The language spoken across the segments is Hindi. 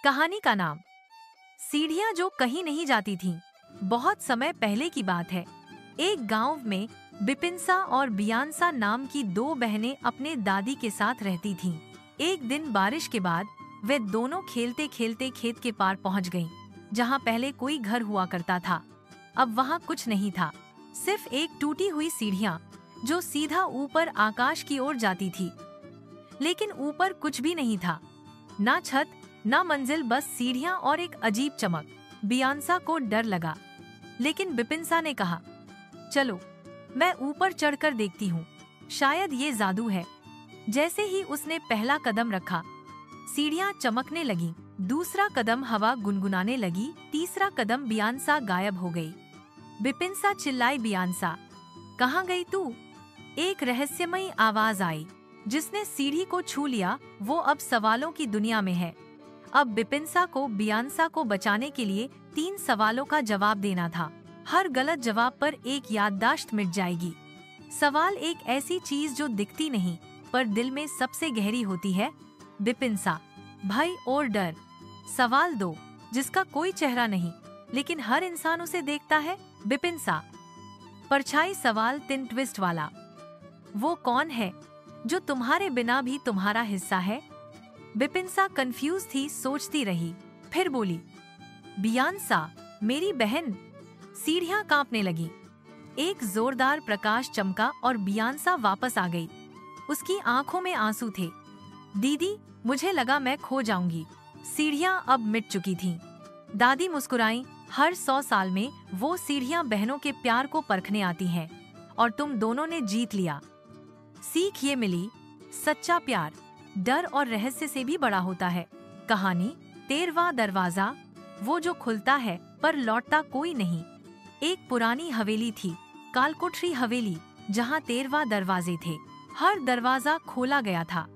कहानी का नाम सीढ़ियाँ जो कहीं नहीं जाती थीं। बहुत समय पहले की बात है। एक गांव में बिपिनसा और बियांसा नाम की दो बहनें अपने दादी के साथ रहती थीं। एक दिन बारिश के बाद वे दोनों खेलते खेलते खेत के पार पहुंच गईं, जहां पहले कोई घर हुआ करता था। अब वहां कुछ नहीं था, सिर्फ एक टूटी हुई सीढ़ियाँ जो सीधा ऊपर आकाश की ओर जाती थी। लेकिन ऊपर कुछ भी नहीं था, ना छत ना मंजिल, बस सीढ़ियाँ और एक अजीब चमक। बियांसा को डर लगा, लेकिन बिपिनसा ने कहा, चलो मैं ऊपर चढ़कर देखती हूँ, शायद ये जादू है। जैसे ही उसने पहला कदम रखा, सीढ़ियाँ चमकने लगीं, दूसरा कदम हवा गुनगुनाने लगी, तीसरा कदम बियांसा गायब हो गई। बिपिनसा चिल्लाई, बियांसा कहाँ गई तू? एक रहस्यमयी आवाज आई। जिसने सीढ़ी को छू लिया वो अब सवालों की दुनिया में है। अब बिपिनसा को बियांसा को बचाने के लिए 3 सवालों का जवाब देना था। हर गलत जवाब पर एक याददाश्त मिट जाएगी। सवाल 1, ऐसी चीज जो दिखती नहीं पर दिल में सबसे गहरी होती है? बिपिनसा, भय और डर। सवाल 2, जिसका कोई चेहरा नहीं लेकिन हर इंसान उसे देखता है? बिपिनसा, परछाई। सवाल 3, ट्विस्ट वाला। वो कौन है जो तुम्हारे बिना भी तुम्हारा हिस्सा है? बिपिनसा कंफ्यूज थी, सोचती रही, फिर बोली, बियांसा, मेरी बहन। सीढ़ियां कांपने लगी। एक जोरदार प्रकाश चमका और बियांसा वापस आ गई। उसकी आंखों में आंसू थे। दीदी, मुझे लगा मैं खो जाऊंगी। सीढ़ियां अब मिट चुकी थीं। दादी मुस्कुराई, हर 100 साल में वो सीढ़ियां बहनों के प्यार को परखने आती हैं, और तुम दोनों ने जीत लिया। सीख ये मिली, सच्चा प्यार डर और रहस्य से भी बड़ा होता है। कहानी 13वां दरवाजा। वो जो खुलता है पर लौटता कोई नहीं। एक पुरानी हवेली थी, कालकोठरी हवेली, जहाँ 13वां दरवाजे थे। हर दरवाजा खोला गया था,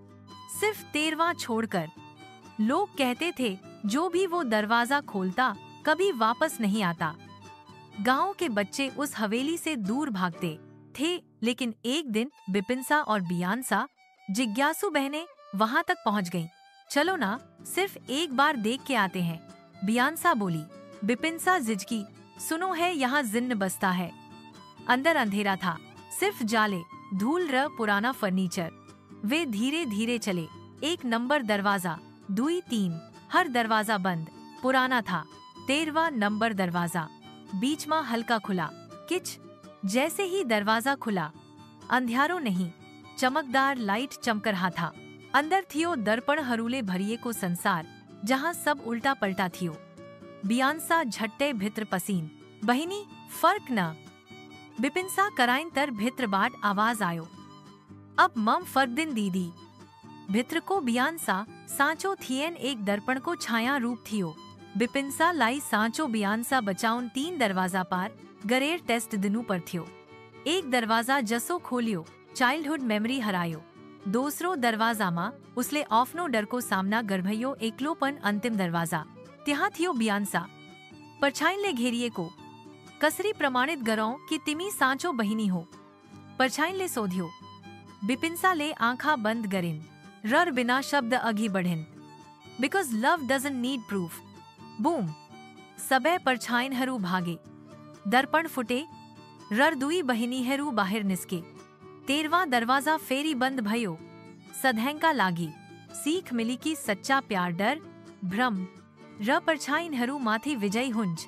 सिर्फ 13वां छोड़कर। लोग कहते थे जो भी वो दरवाजा खोलता कभी वापस नहीं आता। गांव के बच्चे उस हवेली से दूर भागते थे, लेकिन एक दिन बिपिनसा और बियांसा, जिज्ञासु बहनें, वहां तक पहुंच गईं। चलो ना, सिर्फ एक बार देख के आते हैं, बियांसा बोली। बिपिनसा झिझकी, सुनो है, यहाँ जिन्न बसता है। अंदर अंधेरा था, सिर्फ जाले, धूल र पुराना फर्नीचर। वे धीरे धीरे चले। 1 नंबर दरवाजा, 2, 3, हर दरवाजा बंद, पुराना था। 13वां नंबर दरवाजा, बीच में हल्का खुला, किच। जैसे ही दरवाजा खुला, अंधियारो नहीं, चमकदार लाइट चमक रहा था। अंदर थियो दर्पण हरूले भरिए को संसार, जहाँ सब उल्टा पलटा थियो। बियांसा झट्टे भित्र पसीन, बहिनी फर्क न। बिपिनसा कराइन तर भित्र बाट आवाज आयो, अब मम फर्क दिन दीदी। भित्र को बियांसा सांचो थियन एक दर्पण को छाया रूप थियो। बिपिनसा लाई सांचो बियांसा बचाउन 3 दरवाजा पार गरेर टेस्ट दिनू पर थियो। एक दरवाजा जसो खोलियो, चाइल्डहुड मेमरी हरायो। दूसरो दरवाजा मा उसले ऑफनो डर को सामना गर्भयो एकलोपन। अंतिम दरवाजा ત્યાં थियो बियांसा, परछाई ले घेरिए को कसरी प्रमाणित गरौ कि तिमी सांचो बहिनी हो। परछाई ले सोध्यो, बिपिनसा ले आंखा बंद गरिन, रर बिना शब्द अगी बढ़िन। Because love doesn't need proof. Boom, सबे परछाईनहरू भागे, दर्पण फुटे, रर दुई बहिनीहरू बाहिर निस्के। 13वां दरवाजा फेरी बंद भयो। सधैंका लागी। सीख मिली कि सच्चा प्यार डर, भ्रम र परछाईनहरू माथे विजयी हुंज।